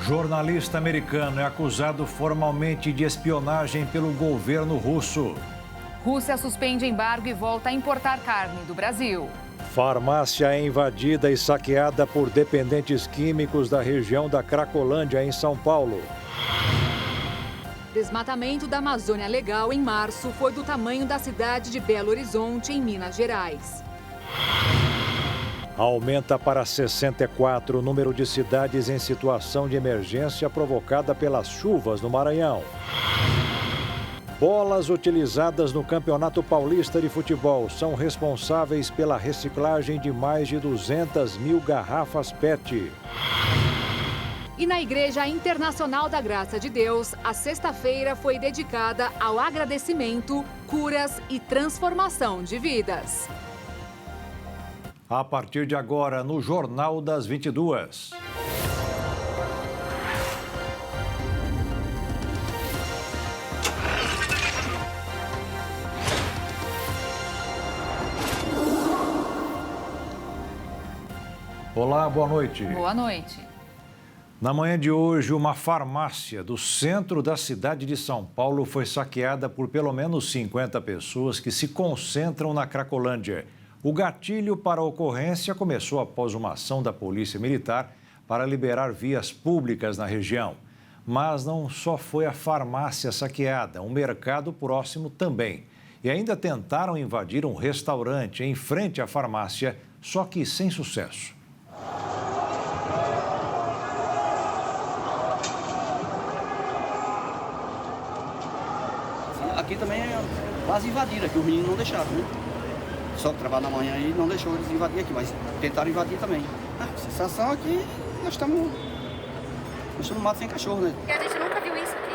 Jornalista americano é acusado formalmente de espionagem pelo governo russo. Rússia suspende embargo e volta a importar carne do Brasil. Farmácia é invadida e saqueada por dependentes químicos da região da Cracolândia, em São Paulo. Desmatamento da Amazônia Legal em março foi do tamanho da cidade de Belo Horizonte, em Minas Gerais. Aumenta para 64 o número de cidades em situação de emergência provocada pelas chuvas no Maranhão. Bolas utilizadas no Campeonato Paulista de Futebol são responsáveis pela reciclagem de mais de 200 mil garrafas PET. E na Igreja Internacional da Graça de Deus, a sexta-feira foi dedicada ao agradecimento, curas e transformação de vidas. A partir de agora, no Jornal das 22. Olá, boa noite. Boa noite. Na manhã de hoje, uma farmácia do centro da cidade de São Paulo foi saqueada por pelo menos 50 pessoas que se concentram na Cracolândia. O gatilho para a ocorrência começou após uma ação da Polícia Militar para liberar vias públicas na região. Mas não só foi a farmácia saqueada, um mercado próximo também. E ainda tentaram invadir um restaurante em frente à farmácia, só que sem sucesso. Aqui também quase invadiram, aqui os meninos não deixaram, né? Só que trabalha na manhã e não deixou eles invadir aqui, mas tentaram invadir também. A sensação é que nós estamos no mato sem cachorro, né? E a gente nunca viu isso aqui.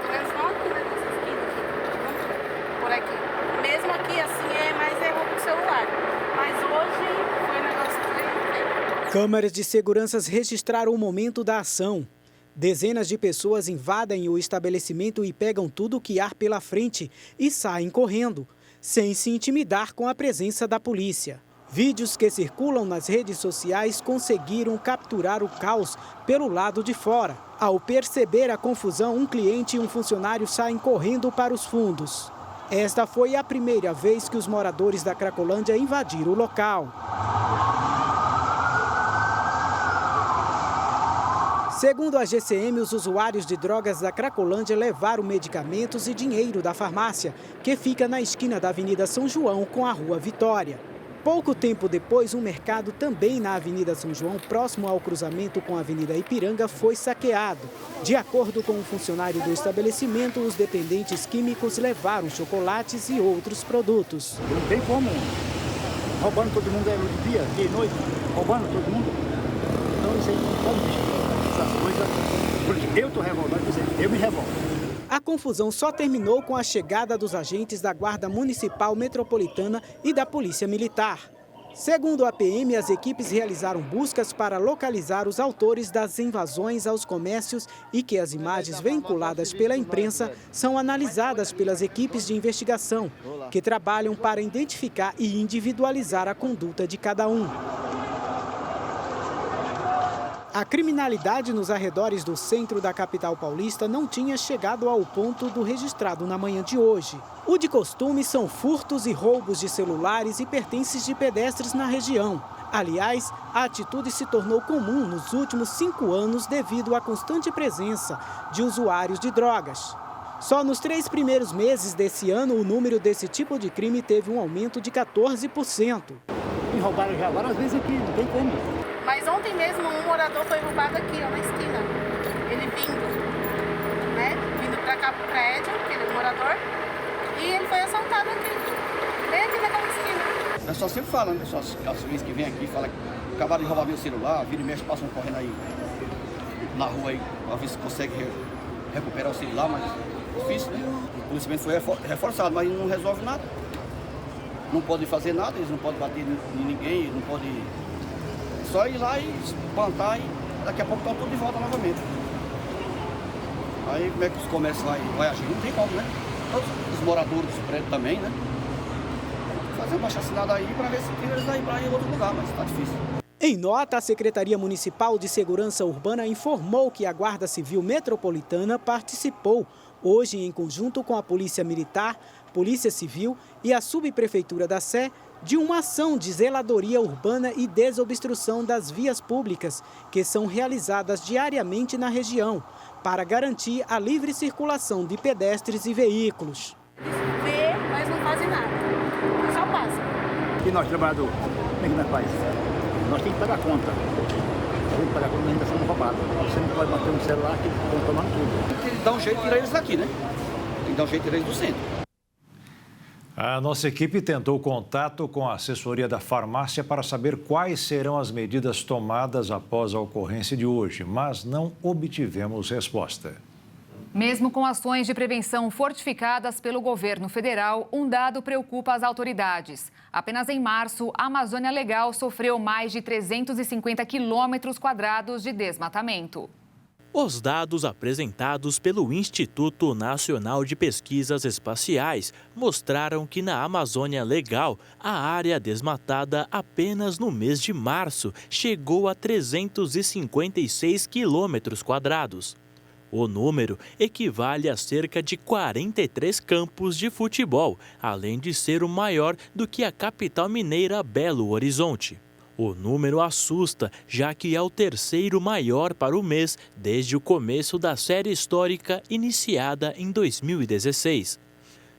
Pelo menos não aqui, né? Nessa esquina aqui. Por aqui. Mesmo aqui, assim, mais erro com o celular. Mas hoje foi um negócio que... Câmeras de segurança registraram o momento da ação. Dezenas de pessoas invadem o estabelecimento e pegam tudo que há pela frente e saem correndo, sem se intimidar com a presença da polícia. Vídeos que circulam nas redes sociais conseguiram capturar o caos pelo lado de fora. Ao perceber a confusão, um cliente e um funcionário saem correndo para os fundos. Esta foi a primeira vez que os moradores da Cracolândia invadiram o local. Segundo a GCM, os usuários de drogas da Cracolândia levaram medicamentos e dinheiro da farmácia, que fica na esquina da Avenida São João com a Rua Vitória. Pouco tempo depois, um mercado também na Avenida São João, próximo ao cruzamento com a Avenida Ipiranga, foi saqueado. De acordo com um funcionário do estabelecimento, os dependentes químicos levaram chocolates e outros produtos. Não tem como, roubando todo mundo de dia, de noite, roubando todo mundo. Então isso aí não pode mexer. Essas coisas, porque eu estou revoltado, eu me revolto. A confusão só terminou com a chegada dos agentes da Guarda Municipal Metropolitana e da Polícia Militar. Segundo a PM, as equipes realizaram buscas para localizar os autores das invasões aos comércios e que as imagens veiculadas pela imprensa são analisadas pelas equipes de investigação, que trabalham para identificar e individualizar a conduta de cada um. A criminalidade nos arredores do centro da capital paulista não tinha chegado ao ponto do registrado na manhã de hoje. O de costume são furtos e roubos de celulares e pertences de pedestres na região. Aliás, a atitude se tornou comum nos últimos 5 anos devido à constante presença de usuários de drogas. Só nos 3 primeiros meses desse ano, o número desse tipo de crime teve um aumento de 14%. Me roubaram já várias vezes aqui, não tem como. Mas ontem mesmo um morador foi roubado aqui, ó, na esquina. Ele vindo, né? Vindo pra cá pro prédio, aquele morador. E ele foi assaltado aqui. Bem aqui naquela esquina. O pessoal sempre fala, né? Pessoal, as vezes que vem aqui, fala que acabaram de roubar meu celular, vira e mexe, passam correndo aí na rua aí, pra ver se consegue recuperar o celular, mas é difícil, né? O policiamento foi reforçado, mas não resolve nada. Não podem fazer nada, eles não podem bater em ninguém, não podem... Só ir lá e espantar e daqui a pouco estão tudo de volta novamente. Aí como é que os comércios vai agir? Não tem como, né? Todos os moradores do prédio também, né? Fazer uma chacinada aí para ver se tira eles daí para ir em outro lugar, mas está difícil. Em nota, a Secretaria Municipal de Segurança Urbana informou que a Guarda Civil Metropolitana participou hoje, em conjunto com a Polícia Militar, Polícia Civil e a Subprefeitura da Sé, de uma ação de zeladoria urbana e desobstrução das vias públicas, que são realizadas diariamente na região, para garantir a livre circulação de pedestres e veículos. Vê, mas não fazem nada, só passa. E nós, trabalhadores, como é que nós faz? Nós temos que pagar conta. Tem que pagar conta, nós ainda somos roubados. Você não pode bater um celular que estão tomando tudo. Tem que dar um jeito de tirar eles daqui, né? Tem que dar um jeito de tirar eles do centro. A nossa equipe tentou contato com a assessoria da farmácia para saber quais serão as medidas tomadas após a ocorrência de hoje, mas não obtivemos resposta. Mesmo com ações de prevenção fortificadas pelo governo federal, um dado preocupa as autoridades. Apenas em março, a Amazônia Legal sofreu mais de 350 quilômetros quadrados de desmatamento. Os dados apresentados pelo Instituto Nacional de Pesquisas Espaciais mostraram que na Amazônia Legal, a área desmatada apenas no mês de março chegou a 356 quilômetros quadrados. O número equivale a cerca de 43 campos de futebol, além de ser o maior do que a capital mineira Belo Horizonte. O número assusta, já que é o terceiro maior para o mês desde o começo da série histórica iniciada em 2016.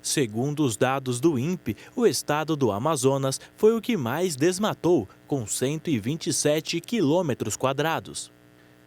Segundo os dados do INPE, o estado do Amazonas foi o que mais desmatou, com 127 quilômetros quadrados.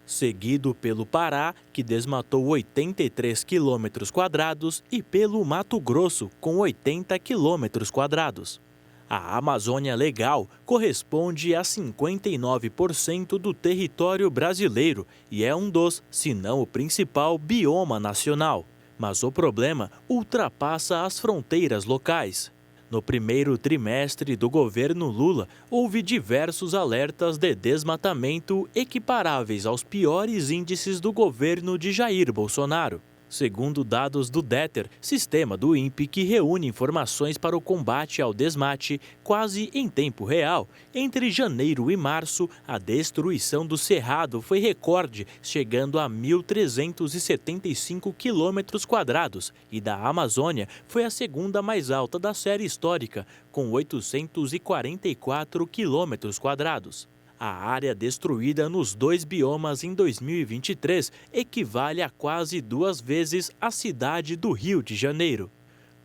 Seguido pelo Pará, que desmatou 83 quilômetros quadrados, e pelo Mato Grosso, com 80 quilômetros quadrados. A Amazônia Legal corresponde a 59% do território brasileiro e é um dos, se não o principal, bioma nacional. Mas o problema ultrapassa as fronteiras locais. No primeiro trimestre do governo Lula, houve diversos alertas de desmatamento equiparáveis aos piores índices do governo de Jair Bolsonaro. Segundo dados do DETER, sistema do INPE que reúne informações para o combate ao desmate quase em tempo real, entre janeiro e março, a destruição do Cerrado foi recorde, chegando a 1.375 quilômetros quadrados, e da Amazônia foi a segunda mais alta da série histórica, com 844 quilômetros quadrados. A área destruída nos dois biomas em 2023 equivale a quase 2 vezes a cidade do Rio de Janeiro.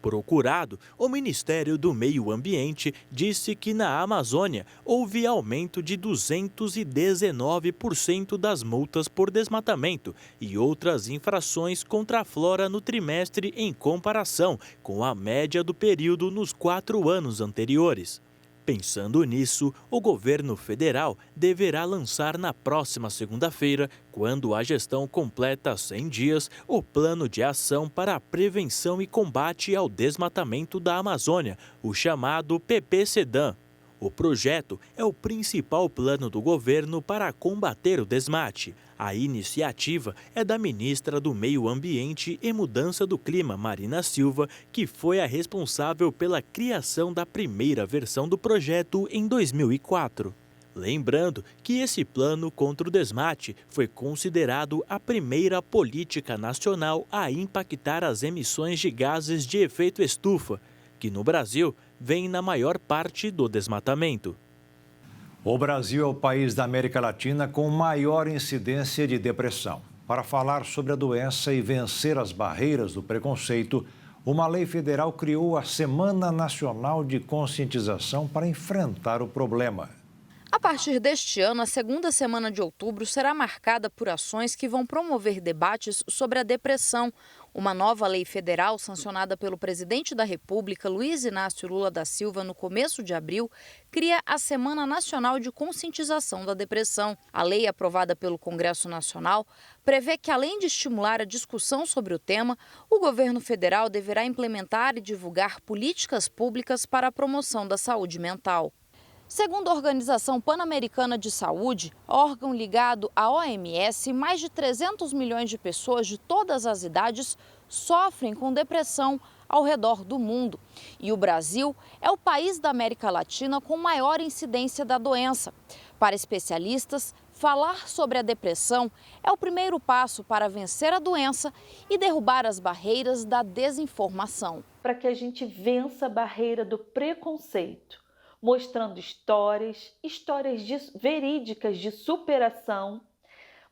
Procurado, o Ministério do Meio Ambiente disse que na Amazônia houve aumento de 219% das multas por desmatamento e outras infrações contra a flora no trimestre em comparação com a média do período nos 4 anos anteriores. Pensando nisso, o governo federal deverá lançar na próxima segunda-feira, quando a gestão completa 100 dias, o Plano de Ação para a Prevenção e Combate ao Desmatamento da Amazônia, o chamado PPCDAM. O projeto é o principal plano do governo para combater o desmate. A iniciativa é da ministra do Meio Ambiente e Mudança do Clima, Marina Silva, que foi a responsável pela criação da primeira versão do projeto em 2004. Lembrando que esse plano contra o desmate foi considerado a primeira política nacional a impactar as emissões de gases de efeito estufa, que no Brasil vem na maior parte do desmatamento. O Brasil é o país da América Latina com maior incidência de depressão. Para falar sobre a doença e vencer as barreiras do preconceito, uma lei federal criou a Semana Nacional de Conscientização para enfrentar o problema. A partir deste ano, a segunda semana de outubro será marcada por ações que vão promover debates sobre a depressão. Uma nova lei federal, sancionada pelo presidente da República, Luiz Inácio Lula da Silva, no começo de abril, cria a Semana Nacional de Conscientização da Depressão. A lei, aprovada pelo Congresso Nacional, prevê que, além de estimular a discussão sobre o tema, o governo federal deverá implementar e divulgar políticas públicas para a promoção da saúde mental. Segundo a Organização Pan-Americana de Saúde, órgão ligado à OMS, mais de 300 milhões de pessoas de todas as idades sofrem com depressão ao redor do mundo. E o Brasil é o país da América Latina com maior incidência da doença. Para especialistas, falar sobre a depressão é o primeiro passo para vencer a doença e derrubar as barreiras da desinformação. Para que a gente vença a barreira do preconceito, mostrando histórias verídicas de superação,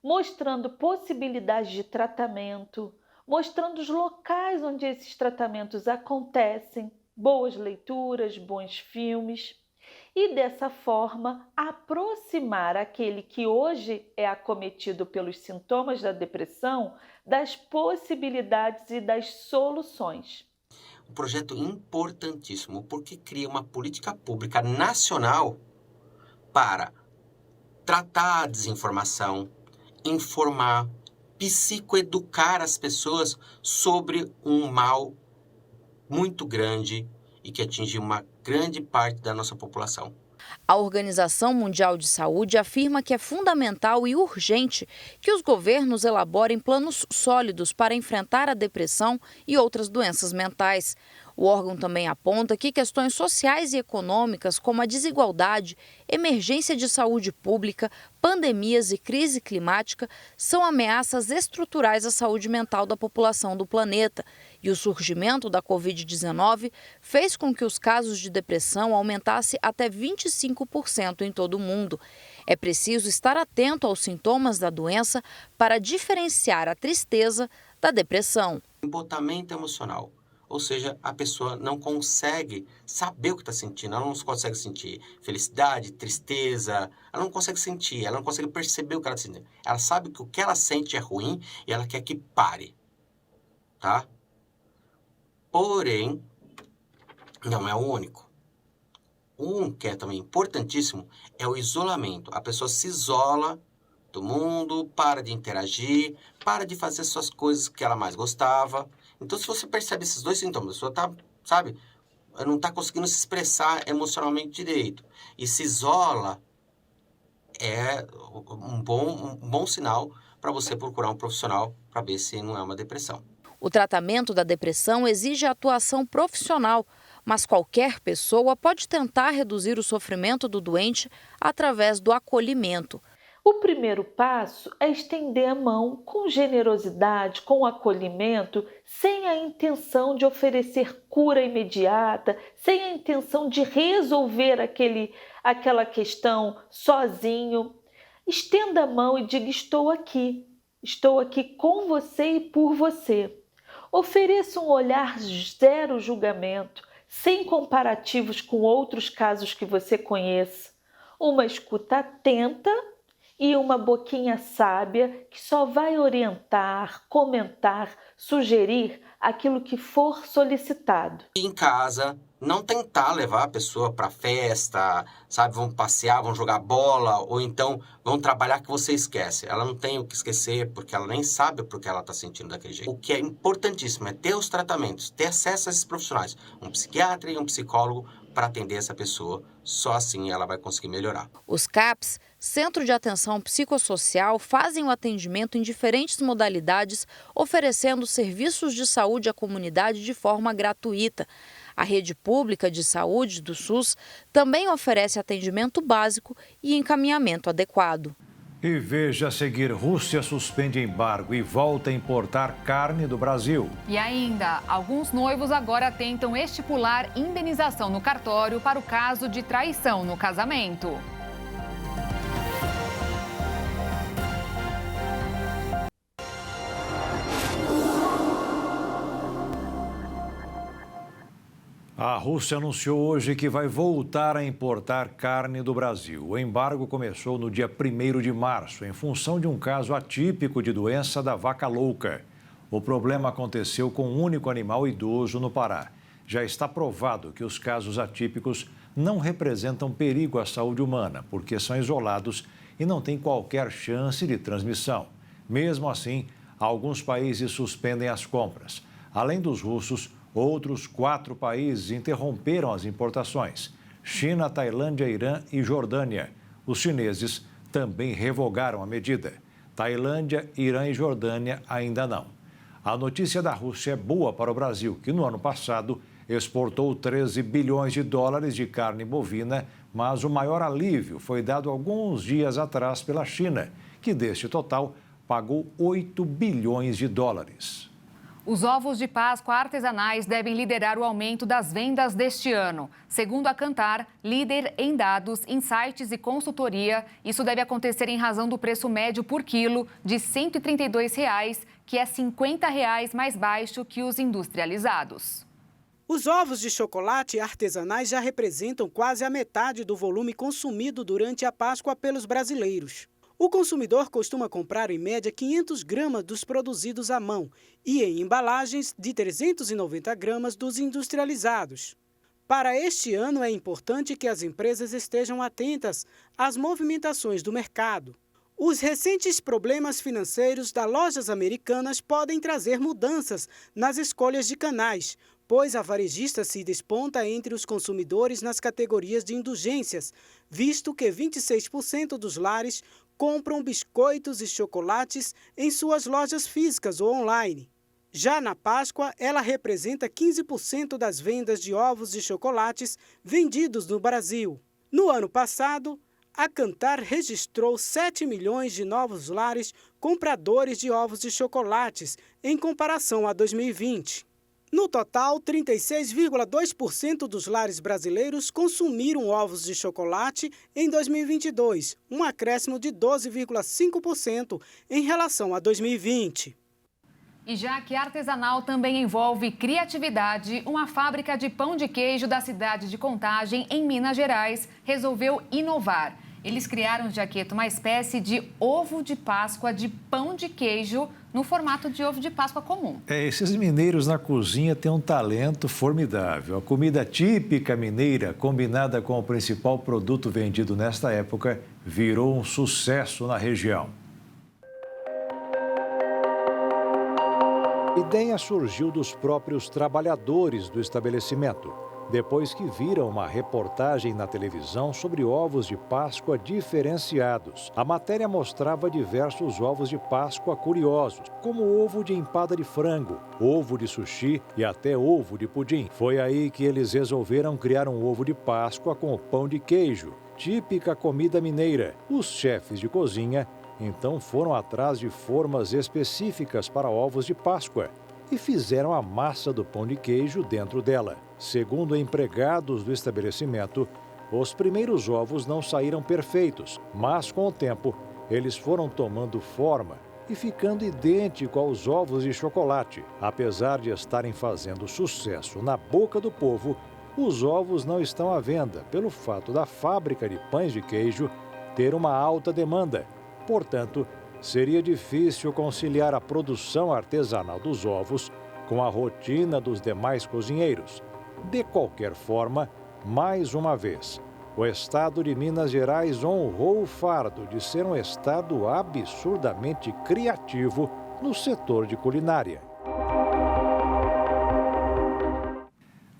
mostrando possibilidades de tratamento, mostrando os locais onde esses tratamentos acontecem, boas leituras, bons filmes, e dessa forma aproximar aquele que hoje é acometido pelos sintomas da depressão das possibilidades e das soluções. Um projeto importantíssimo, porque cria uma política pública nacional para tratar a desinformação, informar, psicoeducar as pessoas sobre um mal muito grande e que atinge uma grande parte da nossa população. A Organização Mundial de Saúde afirma que é fundamental e urgente que os governos elaborem planos sólidos para enfrentar a depressão e outras doenças mentais. O órgão também aponta que questões sociais e econômicas, como a desigualdade, emergência de saúde pública, pandemias e crise climática, são ameaças estruturais à saúde mental da população do planeta. E o surgimento da Covid-19 fez com que os casos de depressão aumentassem até 25% em todo o mundo. É preciso estar atento aos sintomas da doença para diferenciar a tristeza da depressão. Embotamento emocional. Ou seja, a pessoa não consegue saber o que está sentindo, ela não consegue sentir felicidade, tristeza, ela não consegue sentir, ela não consegue perceber o que ela está sentindo. Ela sabe que o que ela sente é ruim e ela quer que pare, tá? Porém, não é o único. Um que é também importantíssimo é o isolamento. A pessoa se isola do mundo, para de interagir, para de fazer suas coisas que ela mais gostava. Então, se você percebe esses dois sintomas, a pessoa tá, sabe, não está conseguindo se expressar emocionalmente direito e se isola, é um bom sinal para você procurar um profissional para ver se não é uma depressão. O tratamento da depressão exige atuação profissional, mas qualquer pessoa pode tentar reduzir o sofrimento do doente através do acolhimento. O primeiro passo é estender a mão com generosidade, com acolhimento, sem a intenção de oferecer cura imediata, sem a intenção de resolver aquela questão sozinho. Estenda a mão e diga: estou aqui com você e por você. Ofereça um olhar zero julgamento, sem comparativos com outros casos que você conheça. Uma escuta atenta e uma boquinha sábia que só vai orientar, comentar, sugerir aquilo que for solicitado. Em casa, não tentar levar a pessoa para festa, sabe? Vão passear, vão jogar bola, ou então vão trabalhar que você esquece. Ela não tem o que esquecer, porque ela nem sabe por que ela está sentindo daquele jeito. O que é importantíssimo é ter os tratamentos, ter acesso a esses profissionais, um psiquiatra e um psicólogo para atender essa pessoa. Só assim ela vai conseguir melhorar. Os CAPs, Centro de Atenção Psicossocial, fazem o atendimento em diferentes modalidades, oferecendo serviços de saúde à comunidade de forma gratuita. A rede pública de saúde do SUS também oferece atendimento básico e encaminhamento adequado. E veja a seguir: Rússia suspende embargo e volta a importar carne do Brasil. E ainda, alguns noivos agora tentam estipular indenização no cartório para o caso de traição no casamento. A Rússia anunciou hoje que vai voltar a importar carne do Brasil. O embargo começou no dia 1º de março, em função de um caso atípico de doença da vaca louca. O problema aconteceu com um único animal idoso no Pará. Já está provado que os casos atípicos não representam perigo à saúde humana, porque são isolados e não têm qualquer chance de transmissão. Mesmo assim, alguns países suspendem as compras. Além dos russos, outros 4 países interromperam as importações: China, Tailândia, Irã e Jordânia. Os chineses também revogaram a medida. Tailândia, Irã e Jordânia ainda não. A notícia da Rússia é boa para o Brasil, que no ano passado exportou 13 bilhões de dólares de carne bovina, mas o maior alívio foi dado alguns dias atrás pela China, que deste total pagou 8 bilhões de dólares. Os ovos de Páscoa artesanais devem liderar o aumento das vendas deste ano. Segundo a Kantar, líder em dados, insights e consultoria, isso deve acontecer em razão do preço médio por quilo de R$ 132, que é R$ 50 mais baixo que os industrializados. Os ovos de chocolate artesanais já representam quase a metade do volume consumido durante a Páscoa pelos brasileiros. O consumidor costuma comprar em média 500 gramas dos produzidos à mão e em embalagens de 390 gramas dos industrializados. Para este ano, é importante que as empresas estejam atentas às movimentações do mercado. Os recentes problemas financeiros das lojas americanas podem trazer mudanças nas escolhas de canais, pois a varejista se desponta entre os consumidores nas categorias de indulgências, visto que 26% dos lares compram biscoitos e chocolates em suas lojas físicas ou online. Já na Páscoa, ela representa 15% das vendas de ovos de chocolates vendidos no Brasil. No ano passado, a Kantar registrou 7 milhões de novos lares compradores de ovos de chocolates, em comparação a 2020. No total, 36,2% dos lares brasileiros consumiram ovos de chocolate em 2022, um acréscimo de 12,5% em relação a 2020. E já que artesanal também envolve criatividade, uma fábrica de pão de queijo da cidade de Contagem, em Minas Gerais, resolveu inovar. Eles criaram, Jaqueto, uma espécie de ovo de Páscoa de pão de queijo no formato de ovo de Páscoa comum. Esses mineiros na cozinha têm um talento formidável. A comida típica mineira, combinada com o principal produto vendido nesta época, virou um sucesso na região. A ideia surgiu dos próprios trabalhadores do estabelecimento, depois que viram uma reportagem na televisão sobre ovos de Páscoa diferenciados. A matéria mostrava diversos ovos de Páscoa curiosos, como ovo de empada de frango, ovo de sushi e até ovo de pudim. Foi aí que eles resolveram criar um ovo de Páscoa com pão de queijo, típica comida mineira. Os chefes de cozinha então foram atrás de formas específicas para ovos de Páscoa e fizeram a massa do pão de queijo dentro dela. Segundo empregados do estabelecimento, os primeiros ovos não saíram perfeitos, mas com o tempo eles foram tomando forma e ficando idênticos aos ovos de chocolate. Apesar de estarem fazendo sucesso na boca do povo, os ovos não estão à venda pelo fato da fábrica de pães de queijo ter uma alta demanda. Portanto, seria difícil conciliar a produção artesanal dos ovos com a rotina dos demais cozinheiros. De qualquer forma, mais uma vez, o estado de Minas Gerais honrou o fardo de ser um estado absurdamente criativo no setor de culinária.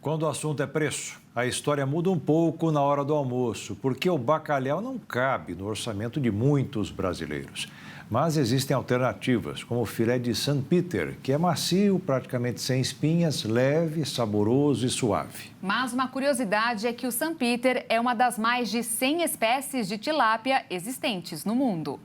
Quando o assunto é preço, a história muda um pouco na hora do almoço, porque o bacalhau não cabe no orçamento de muitos brasileiros. Mas existem alternativas, como o filé de St. Peter, que é macio, praticamente sem espinhas, leve, saboroso e suave. Mas uma curiosidade é que o St. Peter é uma das mais de 100 espécies de tilápia existentes no mundo.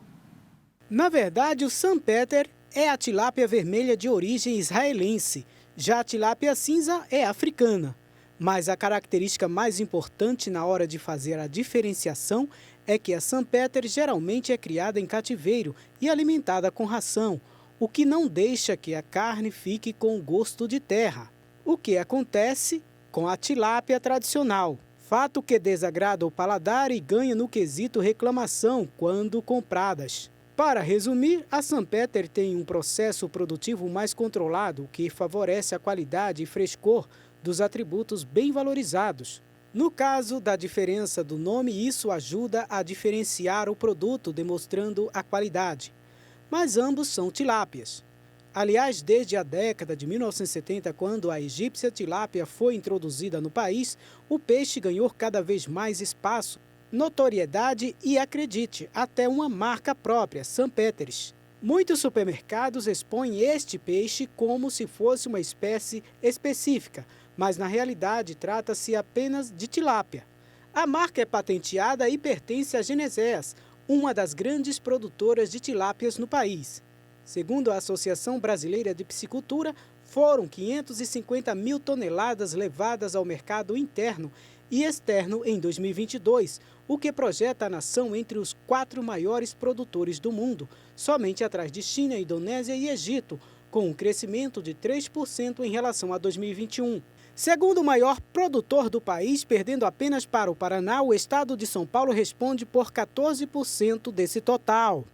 Na verdade, o St. Peter é a tilápia vermelha de origem israelense. Já a tilápia cinza é africana. Mas a característica mais importante na hora de fazer a diferenciação é que a St. Peter geralmente é criada em cativeiro e alimentada com ração, o que não deixa que a carne fique com gosto de terra. O que acontece com a tilápia tradicional, fato que desagrada o paladar e ganha no quesito reclamação quando compradas. Para resumir, a St. Peter tem um processo produtivo mais controlado, o que favorece a qualidade e frescor dos atributos bem valorizados. No caso da diferença do nome, isso ajuda a diferenciar o produto, demonstrando a qualidade. Mas ambos são tilápias. Aliás, desde a década de 1970, quando a egípcia tilápia foi introduzida no país, o peixe ganhou cada vez mais espaço, notoriedade e, acredite, até uma marca própria, St. Peter's. Muitos supermercados expõem este peixe como se fosse uma espécie específica, mas na realidade trata-se apenas de tilápia. A marca é patenteada e pertence à Geneseas, uma das grandes produtoras de tilápias no país. Segundo a Associação Brasileira de Piscicultura, foram 550 mil toneladas levadas ao mercado interno e externo em 2022, o que projeta a nação entre os 4 maiores produtores do mundo, somente atrás de China, Indonésia e Egito, com um crescimento de 3% em relação a 2021. Segundo o maior produtor do país, perdendo apenas para o Paraná, o estado de São Paulo responde por 14% desse total.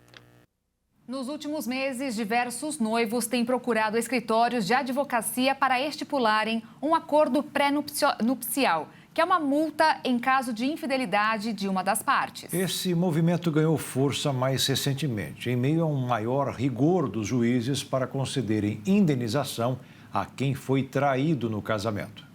Nos últimos meses, diversos noivos têm procurado escritórios de advocacia para estipularem um acordo pré-nupcial, que é uma multa em caso de infidelidade de uma das partes. Esse movimento ganhou força mais recentemente, em meio a um maior rigor dos juízes para concederem indenização a quem foi traído no casamento.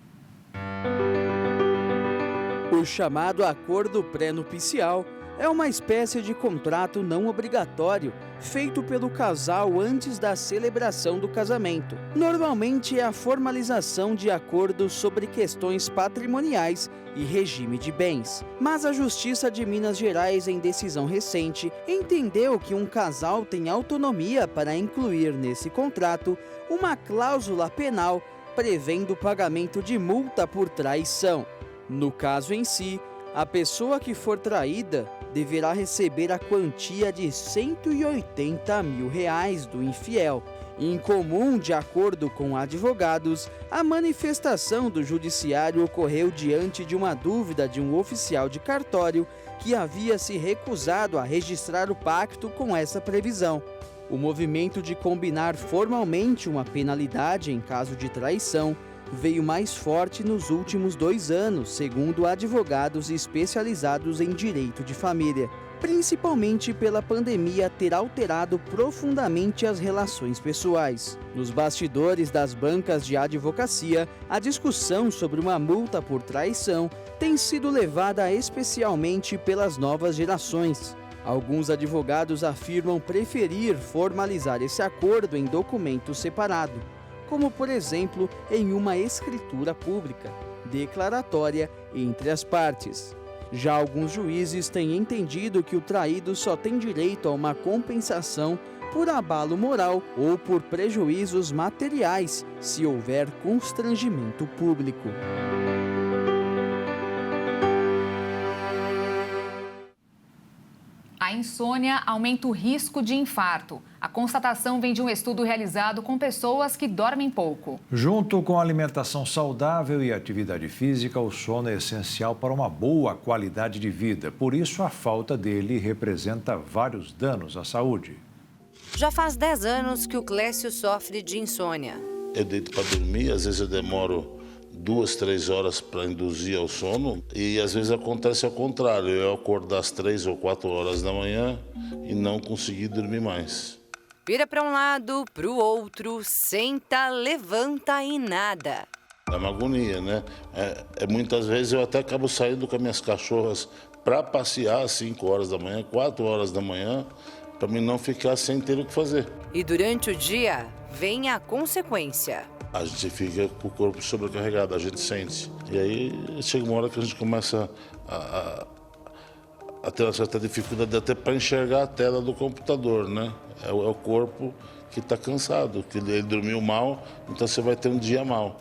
O chamado acordo pré-nupcial é uma espécie de contrato não obrigatório feito pelo casal antes da celebração do casamento. Normalmente é a formalização de acordos sobre questões patrimoniais e regime de bens. Mas a Justiça de Minas Gerais, em decisão recente, entendeu que um casal tem autonomia para incluir nesse contrato uma cláusula penal prevendo o pagamento de multa por traição. No caso em si, a pessoa que for traída deverá receber a quantia de R$180 mil do infiel. Incomum, de acordo com advogados, a manifestação do judiciário ocorreu diante de uma dúvida de um oficial de cartório que havia se recusado a registrar o pacto com essa previsão. O movimento de combinar formalmente uma penalidade em caso de traição veio mais forte nos últimos 2 anos, segundo advogados especializados em direito de família, principalmente pela pandemia ter alterado profundamente as relações pessoais. Nos bastidores das bancas de advocacia, a discussão sobre uma multa por traição tem sido levada especialmente pelas novas gerações. Alguns advogados afirmam preferir formalizar esse acordo em documento separado, como, por exemplo, em uma escritura pública, declaratória entre as partes. Já alguns juízes têm entendido que o traído só tem direito a uma compensação por abalo moral ou por prejuízos materiais, se houver constrangimento público. A insônia aumenta o risco de infarto. A constatação vem de um estudo realizado com pessoas que dormem pouco. Junto com a alimentação saudável e atividade física, o sono é essencial para uma boa qualidade de vida. Por isso, a falta dele representa vários danos à saúde. Já faz 10 anos que o Clécio sofre de insônia. Eu deito para dormir, às vezes eu demoro 2, 3 horas para induzir ao sono e às vezes acontece ao contrário, eu acordar às 3 ou 4 horas da manhã e não conseguir dormir mais. Vira para um lado, para o outro, senta, levanta e nada. É uma agonia, né? Muitas vezes eu até acabo saindo com as minhas cachorras para passear às 5 horas da manhã, 4 horas da manhã, para mim não ficar sem ter o que fazer. E durante o dia, vem a consequência. A gente fica com o corpo sobrecarregado, a gente sente. E aí chega uma hora que a gente começa a ter uma certa dificuldade até para enxergar a tela do computador, né? É o corpo que está cansado, que ele dormiu mal, então você vai ter um dia mal.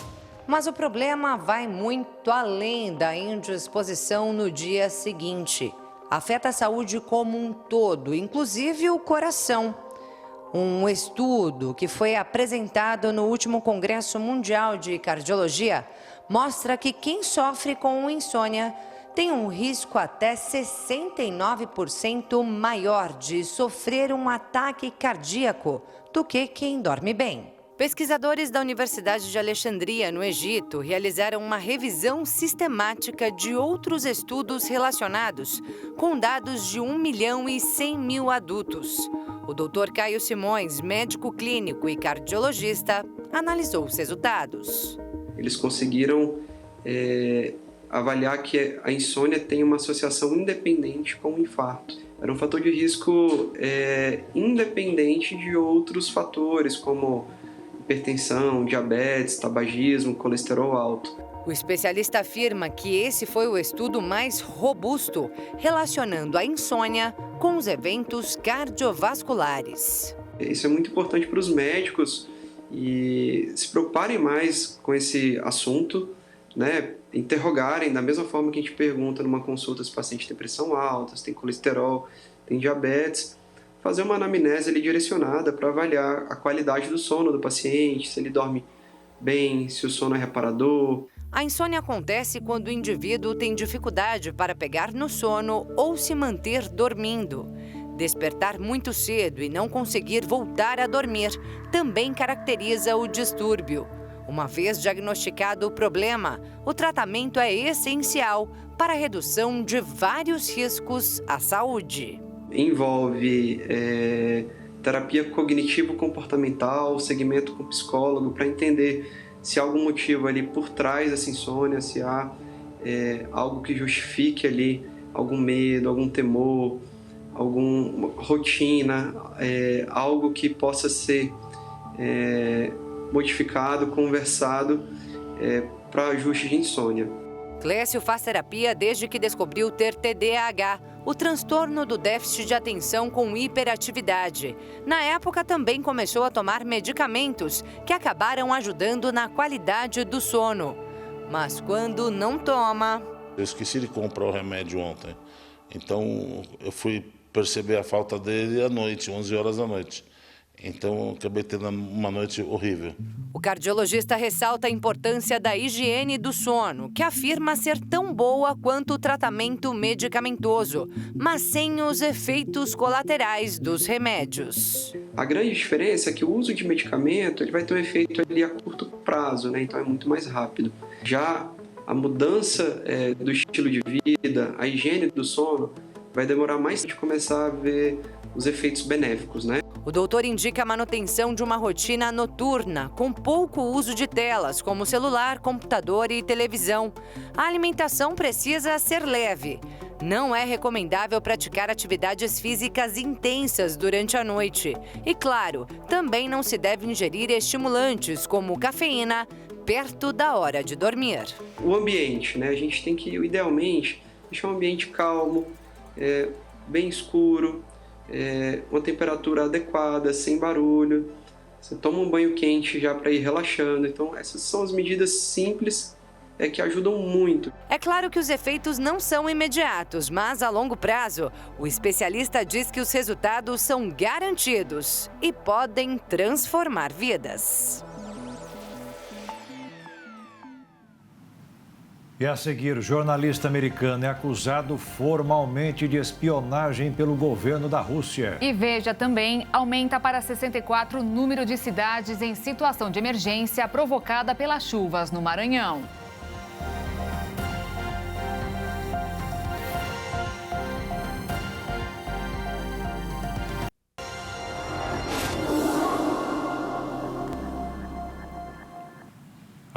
Mas o problema vai muito além da indisposição no dia seguinte. Afeta a saúde como um todo, inclusive o coração. Um estudo que foi apresentado no último Congresso Mundial de Cardiologia mostra que quem sofre com insônia tem um risco até 69% maior de sofrer um ataque cardíaco do que quem dorme bem. Pesquisadores da Universidade de Alexandria, no Egito, realizaram uma revisão sistemática de outros estudos relacionados com dados de 1.100.000 adultos. O Dr. Caio Simões, médico clínico e cardiologista, analisou os resultados. Eles conseguiram avaliar que a insônia tem uma associação independente com o infarto. Era um fator de risco independente de outros fatores, como hipertensão, diabetes, tabagismo, colesterol alto. O especialista afirma que esse foi o estudo mais robusto, relacionando a insônia com os eventos cardiovasculares. Isso é muito importante para os médicos e se preocuparem mais com esse assunto, né? Interrogarem da mesma forma que a gente pergunta numa consulta se o paciente tem pressão alta, se tem colesterol, tem diabetes, fazer uma anamnese ali direcionada para avaliar a qualidade do sono do paciente, se ele dorme bem, se o sono é reparador. A insônia acontece quando o indivíduo tem dificuldade para pegar no sono ou se manter dormindo. Despertar muito cedo e não conseguir voltar a dormir também caracteriza o distúrbio. Uma vez diagnosticado o problema, o tratamento é essencial para a redução de vários riscos à saúde. Envolve terapia cognitivo-comportamental, segmento com psicólogo, para entender se há algum motivo ali por trás dessa insônia, se há algo que justifique ali algum medo, algum temor, alguma rotina, algo que possa ser modificado, conversado para ajuste de insônia. Clécio faz terapia desde que descobriu ter TDAH, o transtorno do déficit de atenção com hiperatividade. Na época, também começou a tomar medicamentos que acabaram ajudando na qualidade do sono. Mas quando não toma... Eu esqueci de comprar o remédio ontem, então eu fui perceber a falta dele à noite, 11 horas da noite. Então, acabei tendo uma noite horrível. O cardiologista ressalta a importância da higiene do sono, que afirma ser tão boa quanto o tratamento medicamentoso, mas sem os efeitos colaterais dos remédios. A grande diferença é que o uso de medicamento ele vai ter um efeito ali a curto prazo, né? Então é muito mais rápido. Já a mudança do estilo de vida, a higiene do sono, vai demorar mais de começar a ver os efeitos benéficos, né? O doutor indica a manutenção de uma rotina noturna, com pouco uso de telas, como celular, computador e televisão. A alimentação precisa ser leve. Não é recomendável praticar atividades físicas intensas durante a noite. E, claro, também não se deve ingerir estimulantes, como cafeína, perto da hora de dormir. O ambiente, né? A gente tem que, idealmente, deixar um ambiente calmo, bem escuro, uma temperatura adequada, sem barulho. Você toma um banho quente já para ir relaxando. Então, essas são as medidas simples que ajudam muito. É claro que os efeitos não são imediatos, mas a longo prazo, o especialista diz que os resultados são garantidos e podem transformar vidas. E a seguir, o jornalista americano é acusado formalmente de espionagem pelo governo da Rússia. E veja também, aumenta para 64 o número de cidades em situação de emergência provocada pelas chuvas no Maranhão.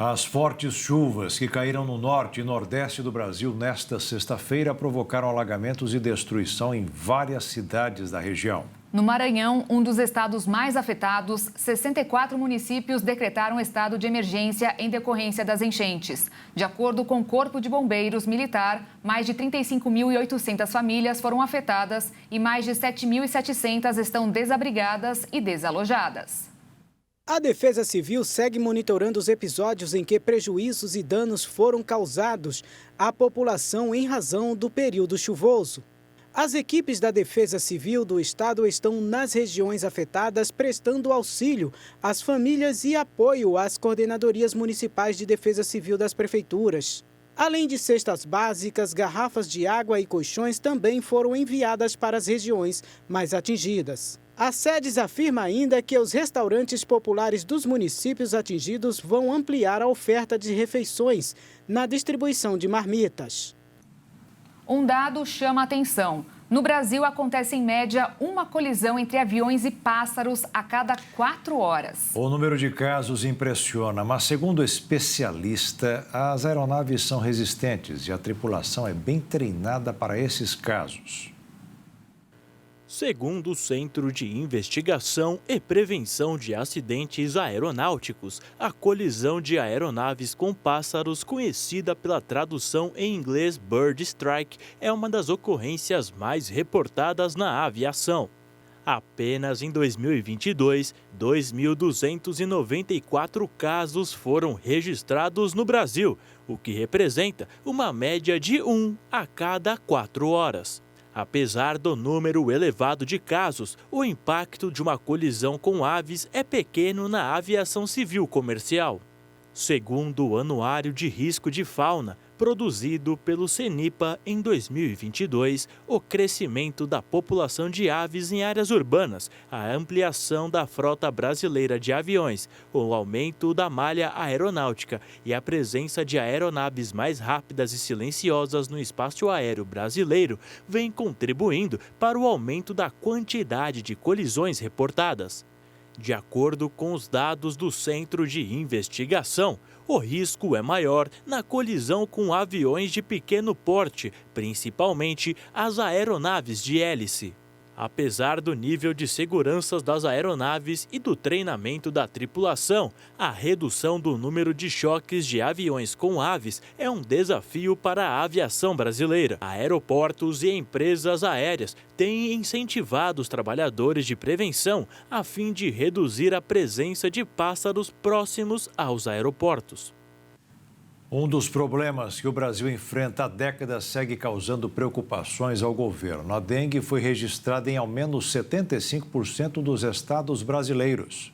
As fortes chuvas que caíram no norte e nordeste do Brasil nesta sexta-feira provocaram alagamentos e destruição em várias cidades da região. No Maranhão, um dos estados mais afetados, 64 municípios decretaram estado de emergência em decorrência das enchentes. De acordo com o Corpo de Bombeiros Militar, mais de 35.800 famílias foram afetadas e mais de 7.700 estão desabrigadas e desalojadas. A Defesa Civil segue monitorando os episódios em que prejuízos e danos foram causados à população em razão do período chuvoso. As equipes da Defesa Civil do Estado estão nas regiões afetadas prestando auxílio às famílias e apoio às coordenadorias municipais de defesa civil das prefeituras. Além de cestas básicas, garrafas de água e colchões também foram enviadas para as regiões mais atingidas. A SEDES afirma ainda que os restaurantes populares dos municípios atingidos vão ampliar a oferta de refeições na distribuição de marmitas. Um dado chama a atenção. No Brasil, acontece em média uma colisão entre aviões e pássaros a cada 4 horas. O número de casos impressiona, mas segundo especialista, as aeronaves são resistentes e a tripulação é bem treinada para esses casos. Segundo o Centro de Investigação e Prevenção de Acidentes Aeronáuticos, a colisão de aeronaves com pássaros, conhecida pela tradução em inglês Bird Strike, é uma das ocorrências mais reportadas na aviação. Apenas em 2022, 2.294 casos foram registrados no Brasil, o que representa uma média de 1 a cada 4 horas. Apesar do número elevado de casos, o impacto de uma colisão com aves é pequeno na aviação civil comercial. Segundo o Anuário de Risco de Fauna, produzido pelo CENIPA em 2022, o crescimento da população de aves em áreas urbanas, a ampliação da frota brasileira de aviões, o aumento da malha aeronáutica e a presença de aeronaves mais rápidas e silenciosas no espaço aéreo brasileiro vem contribuindo para o aumento da quantidade de colisões reportadas. De acordo com os dados do Centro de Investigação, o risco é maior na colisão com aviões de pequeno porte, principalmente as aeronaves de hélice. Apesar do nível de segurança das aeronaves e do treinamento da tripulação, a redução do número de choques de aviões com aves é um desafio para a aviação brasileira. Aeroportos e empresas aéreas têm incentivado os trabalhadores de prevenção a fim de reduzir a presença de pássaros próximos aos aeroportos. Um dos problemas que o Brasil enfrenta há décadas segue causando preocupações ao governo. A dengue foi registrada em ao menos 75% dos estados brasileiros.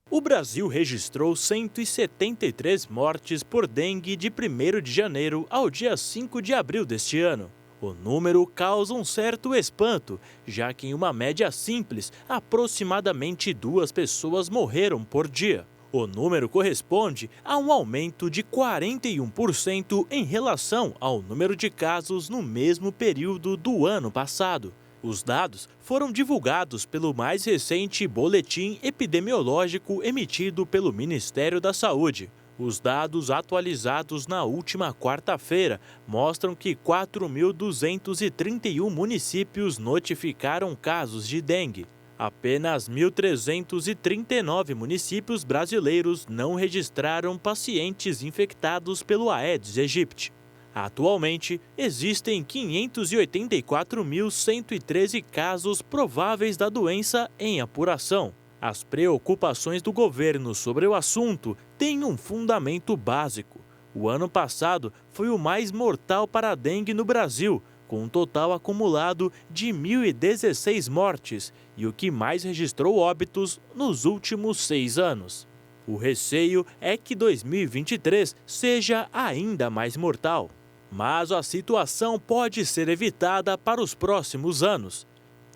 O Brasil registrou 173 mortes por dengue de 1º de janeiro ao dia 5 de abril deste ano. O número causa um certo espanto, já que em uma média simples, aproximadamente 2 pessoas morreram por dia. O número corresponde a um aumento de 41% em relação ao número de casos no mesmo período do ano passado. Os dados foram divulgados pelo mais recente boletim epidemiológico emitido pelo Ministério da Saúde. Os dados atualizados na última quarta-feira mostram que 4.231 municípios notificaram casos de dengue. Apenas 1.339 municípios brasileiros não registraram pacientes infectados pelo Aedes aegypti. Atualmente, existem 584.113 casos prováveis da doença em apuração. As preocupações do governo sobre o assunto têm um fundamento básico. O ano passado foi o mais mortal para a dengue no Brasil, com um total acumulado de 1.016 mortes e o que mais registrou óbitos nos últimos 6 anos. O receio é que 2023 seja ainda mais mortal. Mas a situação pode ser evitada para os próximos anos.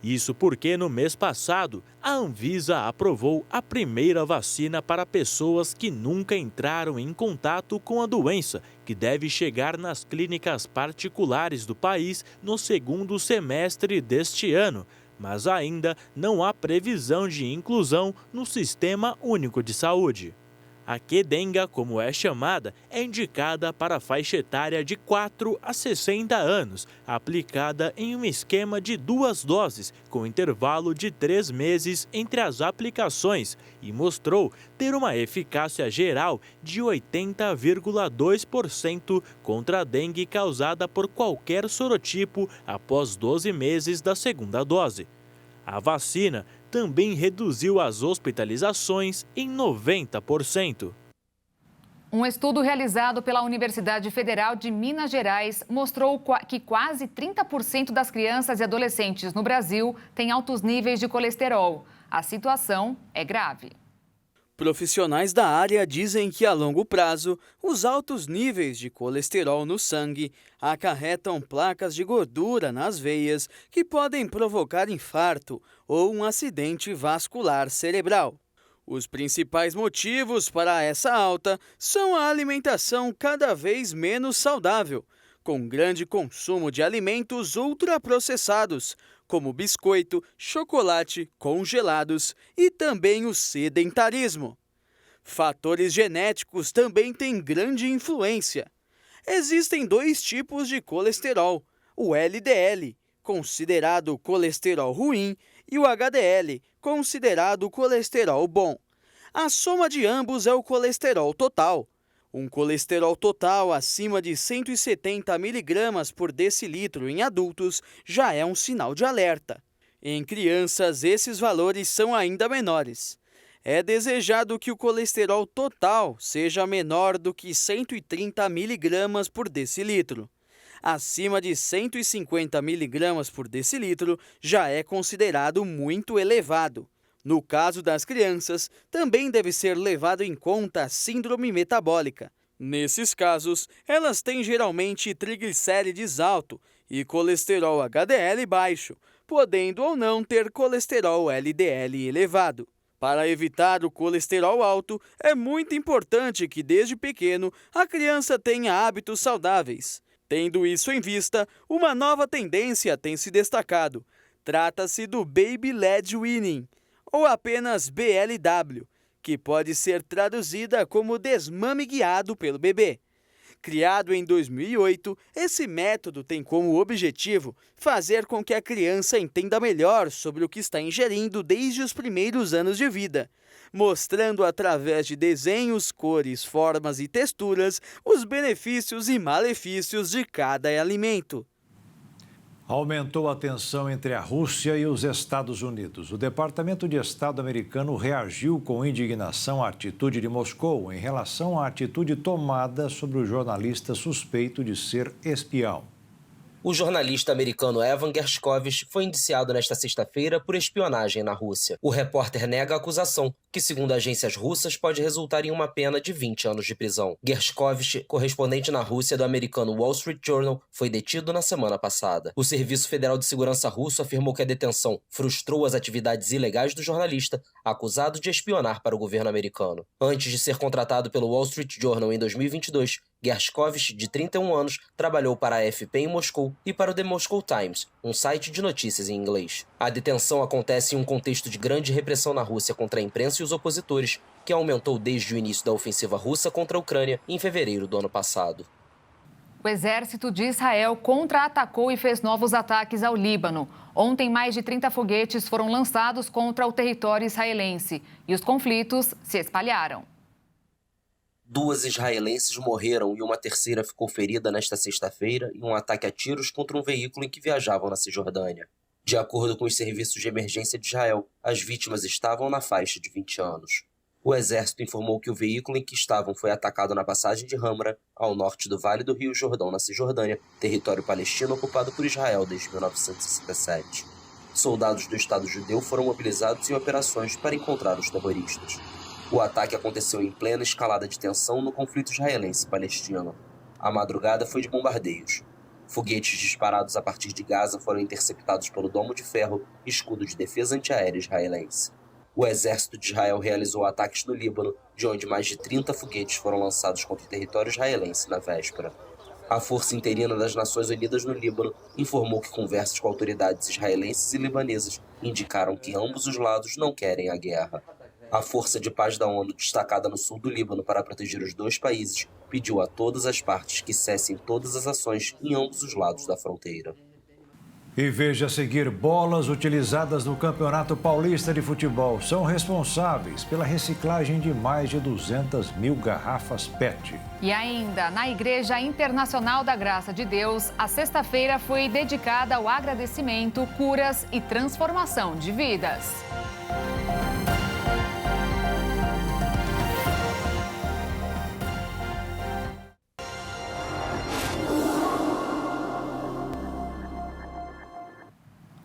Isso porque no mês passado, a Anvisa aprovou a primeira vacina para pessoas que nunca entraram em contato com a doença, que deve chegar nas clínicas particulares do país no segundo semestre deste ano, mas ainda não há previsão de inclusão no Sistema Único de Saúde. A Qdenga, como é chamada, é indicada para a faixa etária de 4 a 60 anos, aplicada em um esquema de 2 doses, com intervalo de 3 meses entre as aplicações, e mostrou ter uma eficácia geral de 80,2% contra a dengue causada por qualquer sorotipo após 12 meses da segunda dose. A vacina também reduziu as hospitalizações em 90%. Um estudo realizado pela Universidade Federal de Minas Gerais mostrou que quase 30% das crianças e adolescentes no Brasil têm altos níveis de colesterol. A situação é grave. Profissionais da área dizem que a longo prazo, os altos níveis de colesterol no sangue acarretam placas de gordura nas veias que podem provocar infarto ou um acidente vascular cerebral. Os principais motivos para essa alta são a alimentação cada vez menos saudável, com grande consumo de alimentos ultraprocessados, como biscoito, chocolate, congelados e também o sedentarismo. Fatores genéticos também têm grande influência. Existem 2 tipos de colesterol, o LDL, considerado colesterol ruim, e o HDL, considerado colesterol bom. A soma de ambos é o colesterol total. Um colesterol total acima de 170 mg por decilitro em adultos já é um sinal de alerta. Em crianças, esses valores são ainda menores. É desejado que o colesterol total seja menor do que 130 mg por decilitro. Acima de 150 mg por decilitro já é considerado muito elevado. No caso das crianças, também deve ser levado em conta a síndrome metabólica. Nesses casos, elas têm geralmente triglicérides alto e colesterol HDL baixo, podendo ou não ter colesterol LDL elevado. Para evitar o colesterol alto, é muito importante que desde pequeno a criança tenha hábitos saudáveis. Tendo isso em vista, uma nova tendência tem se destacado. Trata-se do Baby Led Weaning, ou apenas BLW, que pode ser traduzida como desmame guiado pelo bebê. Criado em 2008, esse método tem como objetivo fazer com que a criança entenda melhor sobre o que está ingerindo desde os primeiros anos de vida, mostrando através de desenhos, cores, formas e texturas os benefícios e malefícios de cada alimento. Aumentou a tensão entre a Rússia e os Estados Unidos. O Departamento de Estado americano reagiu com indignação à atitude de Moscou em relação à atitude tomada sobre o jornalista suspeito de ser espião. O jornalista americano Evan Gershkovich foi indiciado nesta sexta-feira por espionagem na Rússia. O repórter nega a acusação, que, segundo agências russas, pode resultar em uma pena de 20 anos de prisão. Gershkovich, correspondente na Rússia do americano Wall Street Journal, foi detido na semana passada. O Serviço Federal de Segurança russo afirmou que a detenção frustrou as atividades ilegais do jornalista, acusado de espionar para o governo americano. Antes de ser contratado pelo Wall Street Journal em 2022, Gershkovich, de 31 anos, trabalhou para a AFP em Moscou e para o The Moscow Times, um site de notícias em inglês. A detenção acontece em um contexto de grande repressão na Rússia contra a imprensa e os opositores, que aumentou desde o início da ofensiva russa contra a Ucrânia em fevereiro do ano passado. O exército de Israel contra-atacou e fez novos ataques ao Líbano. Ontem, mais de 30 foguetes foram lançados contra o território israelense e os conflitos se espalharam. 2 israelenses morreram e uma terceira ficou ferida nesta sexta-feira em um ataque a tiros contra um veículo em que viajavam na Cisjordânia. De acordo com os serviços de emergência de Israel, as vítimas estavam na faixa de 20 anos. O exército informou que o veículo em que estavam foi atacado na passagem de Hamra, ao norte do Vale do Rio Jordão, na Cisjordânia, território palestino ocupado por Israel desde 1967. Soldados do Estado Judeu foram mobilizados em operações para encontrar os terroristas. O ataque aconteceu em plena escalada de tensão no conflito israelense-palestino. A madrugada foi de bombardeios. Foguetes disparados a partir de Gaza foram interceptados pelo Domo de Ferro, escudo de defesa antiaérea israelense. O exército de Israel realizou ataques no Líbano, de onde mais de 30 foguetes foram lançados contra o território israelense na véspera. A Força Interina das Nações Unidas no Líbano informou que conversas com autoridades israelenses e libanesas indicaram que ambos os lados não querem a guerra. A Força de Paz da ONU, destacada no sul do Líbano para proteger os 2 países, pediu a todas as partes que cessem todas as ações em ambos os lados da fronteira. E veja a seguir, bolas utilizadas no Campeonato Paulista de Futebol são responsáveis pela reciclagem de mais de 200 mil garrafas PET. E ainda, na Igreja Internacional da Graça de Deus, a sexta-feira foi dedicada ao agradecimento, curas e transformação de vidas.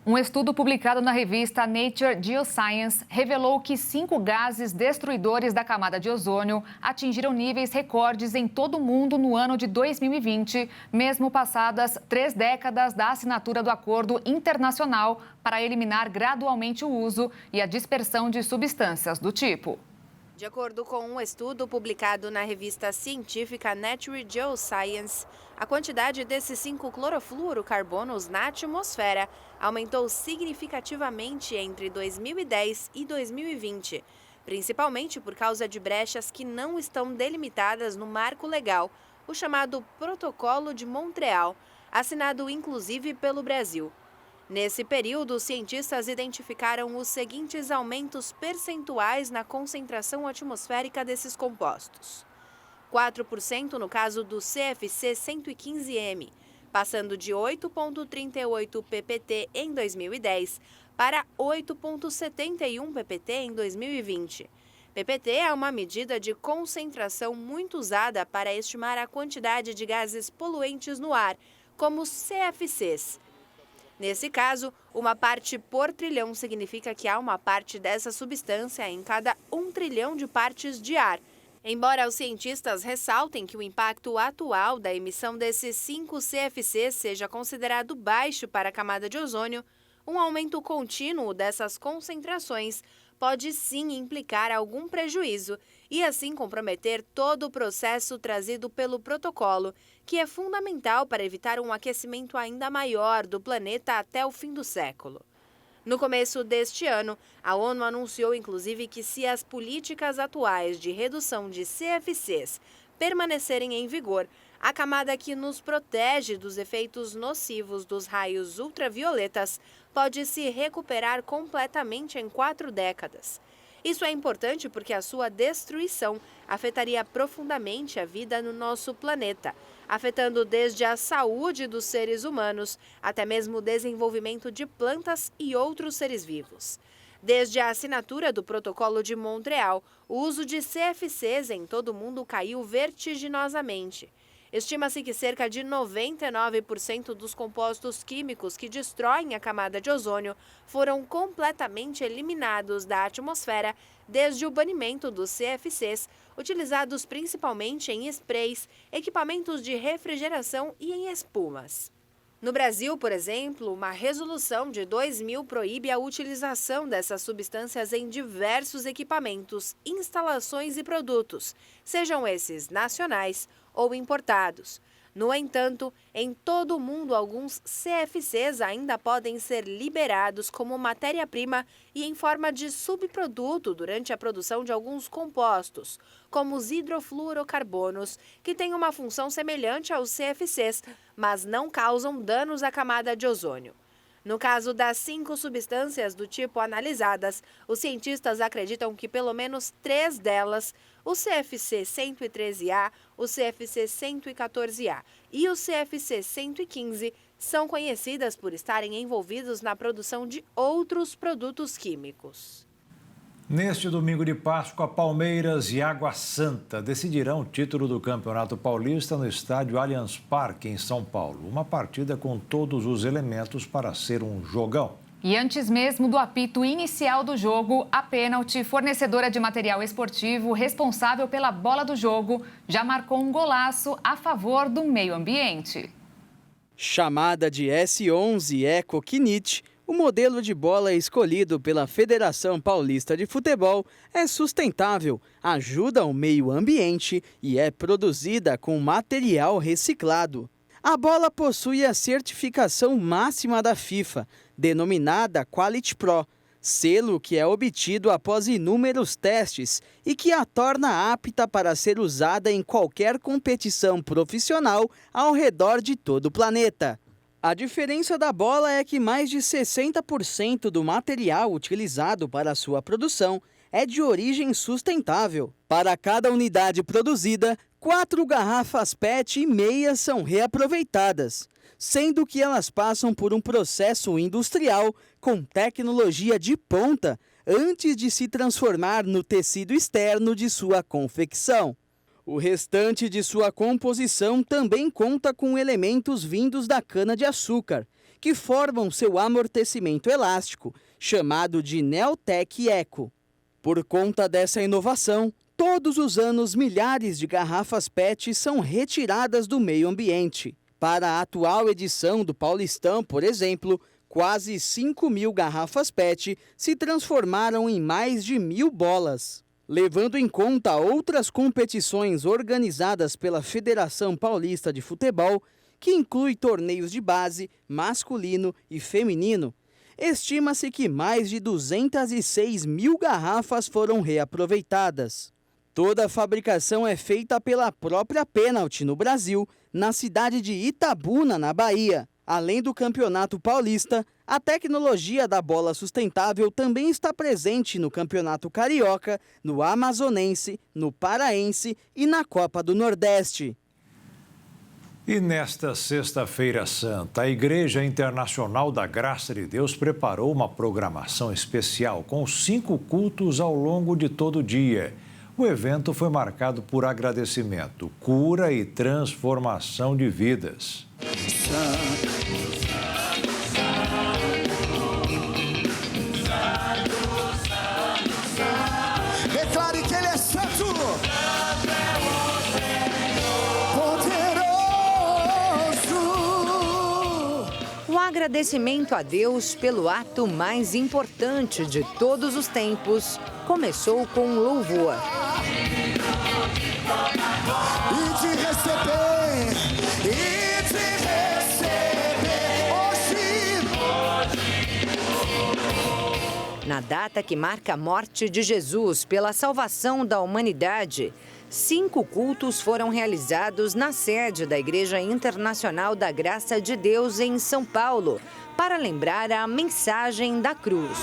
Um estudo publicado na revista Nature Geoscience revelou que 5 gases destruidores da camada de ozônio atingiram níveis recordes em todo o mundo no ano de 2020, mesmo passadas 3 décadas da assinatura do Acordo Internacional para eliminar gradualmente o uso e a dispersão de substâncias do tipo. De acordo com um estudo publicado na revista científica Nature Geoscience, a quantidade desses 5-clorofluorocarbonos na atmosfera aumentou significativamente entre 2010 e 2020, principalmente por causa de brechas que não estão delimitadas no marco legal, o chamado Protocolo de Montreal, assinado inclusive pelo Brasil. Nesse período, os cientistas identificaram os seguintes aumentos percentuais na concentração atmosférica desses compostos. 4% no caso do CFC 115M, passando de 8,38 ppt em 2010 para 8,71 ppt em 2020. ppt é uma medida de concentração muito usada para estimar a quantidade de gases poluentes no ar, como os CFCs. Nesse caso, uma parte por trilhão significa que há uma parte dessa substância em cada 1 trilhão de partes de ar. Embora os cientistas ressaltem que o impacto atual da emissão desses 5 CFCs seja considerado baixo para a camada de ozônio, um aumento contínuo dessas concentrações pode sim implicar algum prejuízo e assim comprometer todo o processo trazido pelo protocolo, que é fundamental para evitar um aquecimento ainda maior do planeta até o fim do século. No começo deste ano, a ONU anunciou inclusive que se as políticas atuais de redução de CFCs permanecerem em vigor, a camada que nos protege dos efeitos nocivos dos raios ultravioletas pode se recuperar completamente em 4 décadas. Isso é importante porque a sua destruição afetaria profundamente a vida no nosso planeta, afetando desde a saúde dos seres humanos até mesmo o desenvolvimento de plantas e outros seres vivos. Desde a assinatura do Protocolo de Montreal, o uso de CFCs em todo o mundo caiu vertiginosamente. Estima-se que cerca de 99% dos compostos químicos que destroem a camada de ozônio foram completamente eliminados da atmosfera desde o banimento dos CFCs, utilizados principalmente em sprays, equipamentos de refrigeração e em espumas. No Brasil, por exemplo, uma resolução de 2000 proíbe a utilização dessas substâncias em diversos equipamentos, instalações e produtos, sejam esses nacionais ou importados. No entanto, em todo o mundo, alguns CFCs ainda podem ser liberados como matéria-prima e em forma de subproduto durante a produção de alguns compostos, como os hidrofluorocarbonos, que têm uma função semelhante aos CFCs, mas não causam danos à camada de ozônio. No caso das 5 substâncias do tipo analisadas, os cientistas acreditam que pelo menos 3 delas, o CFC 113A, o CFC 114A e o CFC 115, são conhecidas por estarem envolvidos na produção de outros produtos químicos. Neste domingo de Páscoa, Palmeiras e Água Santa decidirão o título do Campeonato Paulista no estádio Allianz Parque, em São Paulo. Uma partida com todos os elementos para ser um jogão. E antes mesmo do apito inicial do jogo, a Pênalti, fornecedora de material esportivo responsável pela bola do jogo, já marcou um golaço a favor do meio ambiente. Chamada de S11 Eco Kinit, o modelo de bola escolhido pela Federação Paulista de Futebol é sustentável, ajuda o meio ambiente e é produzida com material reciclado. A bola possui a certificação máxima da FIFA, denominada Quality Pro, selo que é obtido após inúmeros testes e que a torna apta para ser usada em qualquer competição profissional ao redor de todo o planeta. A diferença da bola é que mais de 60% do material utilizado para sua produção é de origem sustentável. Para cada unidade produzida, 4 garrafas PET e meia são reaproveitadas, sendo que elas passam por um processo industrial com tecnologia de ponta antes de se transformar no tecido externo de sua confecção. O restante de sua composição também conta com elementos vindos da cana-de-açúcar, que formam seu amortecimento elástico, chamado de Neotec Eco. Por conta dessa inovação, todos os anos milhares de garrafas PET são retiradas do meio ambiente. Para a atual edição do Paulistão, por exemplo, quase 5.000 garrafas PET se transformaram em mais de 1.000 bolas. Levando em conta outras competições organizadas pela Federação Paulista de Futebol, que inclui torneios de base, masculino e feminino, estima-se que mais de 206 mil garrafas foram reaproveitadas. Toda a fabricação é feita pela própria Pênalti no Brasil, na cidade de Itabuna, na Bahia. Além do Campeonato Paulista, a tecnologia da bola sustentável também está presente no Campeonato Carioca, no Amazonense, no Paraense e na Copa do Nordeste. E nesta Sexta-feira Santa, a Igreja Internacional da Graça de Deus preparou uma programação especial com 5 cultos ao longo de todo o dia. O evento foi marcado por agradecimento, cura e transformação de vidas. Declare que Ele é santo. Um agradecimento a Deus pelo ato mais importante de todos os tempos começou com um louvor. E te receber hoje. Na data que marca a morte de Jesus pela salvação da humanidade, 5 cultos foram realizados na sede da Igreja Internacional da Graça de Deus em São Paulo, para lembrar a mensagem da cruz.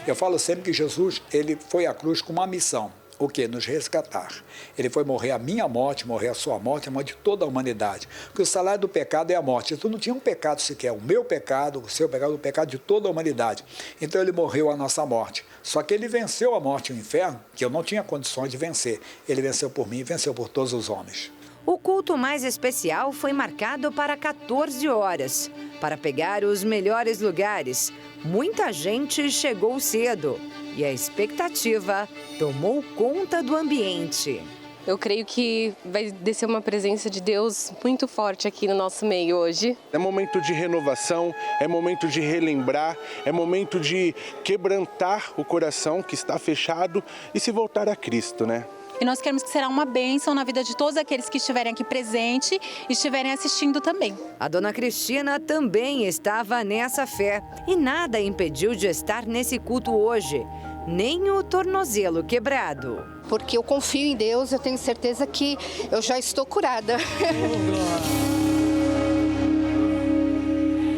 Eu falo sempre que Jesus, ele foi à cruz com uma missão. O quê? Nos resgatar. Ele foi morrer a minha morte, morrer a sua morte, a morte de toda a humanidade. Porque o salário do pecado é a morte. Jesus não tinha um pecado sequer, o meu pecado, o seu pecado, o pecado de toda a humanidade. Então ele morreu a nossa morte. Só que ele venceu a morte e o inferno, que eu não tinha condições de vencer. Ele venceu por mim e venceu por todos os homens. O culto mais especial foi marcado para 14 horas. Para pegar os melhores lugares, muita gente chegou cedo e a expectativa tomou conta do ambiente. Eu creio que vai descer uma presença de Deus muito forte aqui no nosso meio hoje. É momento de renovação, é momento de relembrar, é momento de quebrantar o coração que está fechado e se voltar a Cristo, né? E nós queremos que será uma bênção na vida de todos aqueles que estiverem aqui presentes e estiverem assistindo também. A dona Cristina também estava nessa fé e nada impediu de estar nesse culto hoje, nem o tornozelo quebrado. Porque eu confio em Deus, eu tenho certeza que eu já estou curada.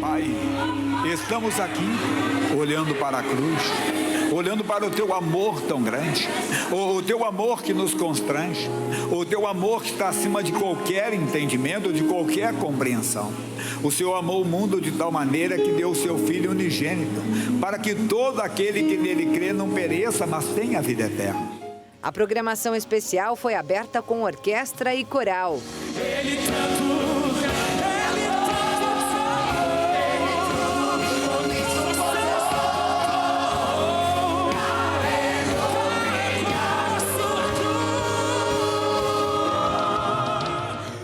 Pai, estamos aqui olhando para a cruz, olhando para o teu amor tão grande, o teu amor que nos constrange, o teu amor que está acima de qualquer entendimento, de qualquer compreensão. O Senhor amou o mundo de tal maneira que deu o seu Filho unigênito, para que todo aquele que nele crê não pereça, mas tenha a vida eterna. A programação especial foi aberta com orquestra e coral.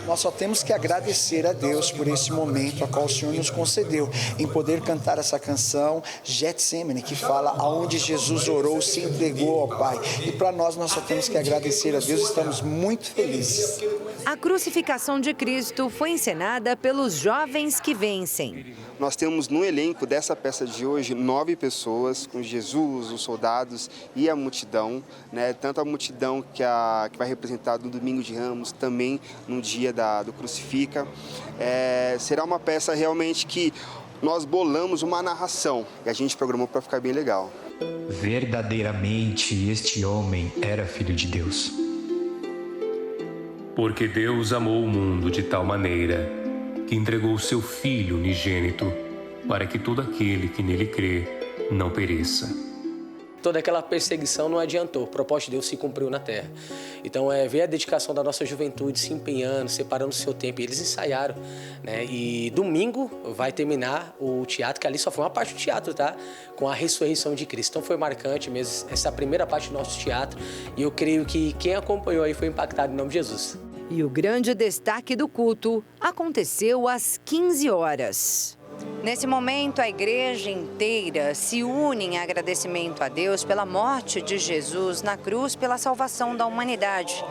Nós só temos que agradecer a Deus por esse momento a qual o Senhor nos concedeu, em poder cantar essa canção Getsemane, que fala aonde Jesus orou, se entregou ao Pai. E para nós só temos que agradecer a Deus, estamos muito felizes. A crucificação de Cristo foi encenada pelos Jovens que Vencem. Nós temos no elenco dessa peça de hoje 9 pessoas, com Jesus, os soldados e a multidão, né? Tanto a multidão que vai representar no Domingo de Ramos, também no dia do Crucifica. Será uma peça realmente que nós bolamos uma narração e a gente programou para ficar bem legal. Verdadeiramente este homem era filho de Deus. Porque Deus amou o mundo de tal maneira que entregou o seu Filho unigênito para que todo aquele que nele crê não pereça, Toda aquela perseguição não adiantou, o propósito de Deus se cumpriu na terra. Então, ver a dedicação da nossa juventude se empenhando, separando o seu tempo. E eles ensaiaram, né? E domingo vai terminar o teatro, que ali só foi uma parte do teatro, tá? Com a ressurreição de Cristo. Então, foi marcante mesmo essa primeira parte do nosso teatro. E eu creio que quem acompanhou aí foi impactado em nome de Jesus. E o grande destaque do culto aconteceu às 15 horas. Nesse momento, a igreja inteira se une em agradecimento a Deus pela morte de Jesus na cruz, pela salvação da humanidade.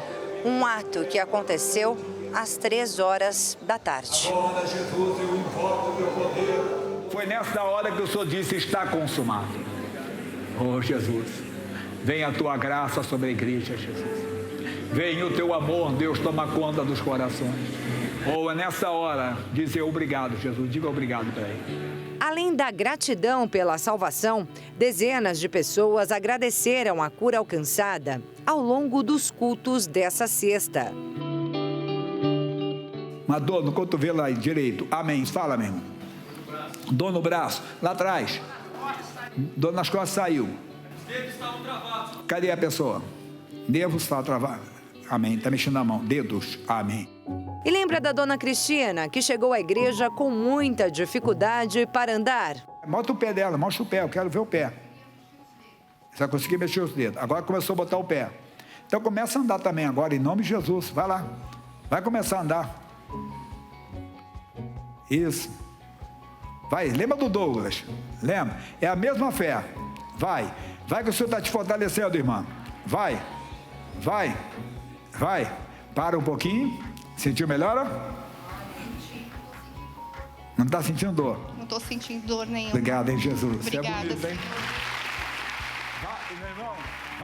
Um ato que aconteceu às 3 horas da tarde. Foi nessa hora que o Senhor disse: está consumado. Oh, Jesus, venha a tua graça sobre a igreja, Jesus. Venha o teu amor, Deus, toma conta dos corações. Ou é nessa hora dizer obrigado, Jesus. Diga obrigado para ele. Além da gratidão pela salvação, dezenas de pessoas agradeceram a cura alcançada ao longo dos cultos dessa sexta. Uma dor no cotovelo aí, direito. Amém. Fala, meu irmão. Dor no braço, lá atrás. Dor nas costas, saiu. Os dedos estavam travados. Cadê a pessoa? Dedos estavam travados. Amém. Está mexendo na mão. Dedos. Amém. E lembra da dona Cristina, que chegou à igreja com muita dificuldade para andar? Mostra o pé dela, mostra o pé, eu quero ver o pé. Você vai conseguir mexer os dedos. Agora começou a botar o pé. Então começa a andar também agora, em nome de Jesus. Vai lá. Vai começar a andar. Isso. Vai, lembra do Douglas? Lembra? É a mesma fé. Vai. Vai que o Senhor está te fortalecendo, irmã. Vai. Vai. Vai. Para um pouquinho. Sentiu melhor? Não está sentindo dor? Não estou sentindo dor nenhuma. Obrigado, hein, Jesus. Obrigada. Você é bonito, hein?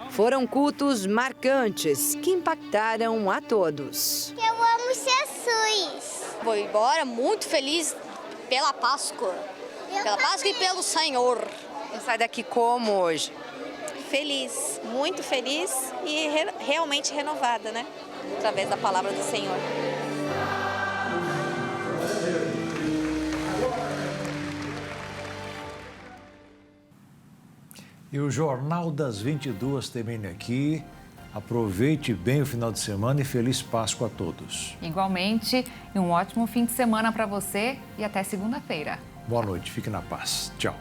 Foram cultos marcantes que impactaram a todos. Eu amo Jesus. Vou embora muito feliz pela Páscoa. Pela Páscoa e pelo Senhor. Você sai daqui como hoje? Feliz, muito feliz e realmente renovada, né? Através da palavra do Senhor. E o Jornal das 22 termina aqui. Aproveite bem o final de semana e feliz Páscoa a todos. Igualmente, um ótimo fim de semana para você e até segunda-feira. Boa noite, fique na paz. Tchau.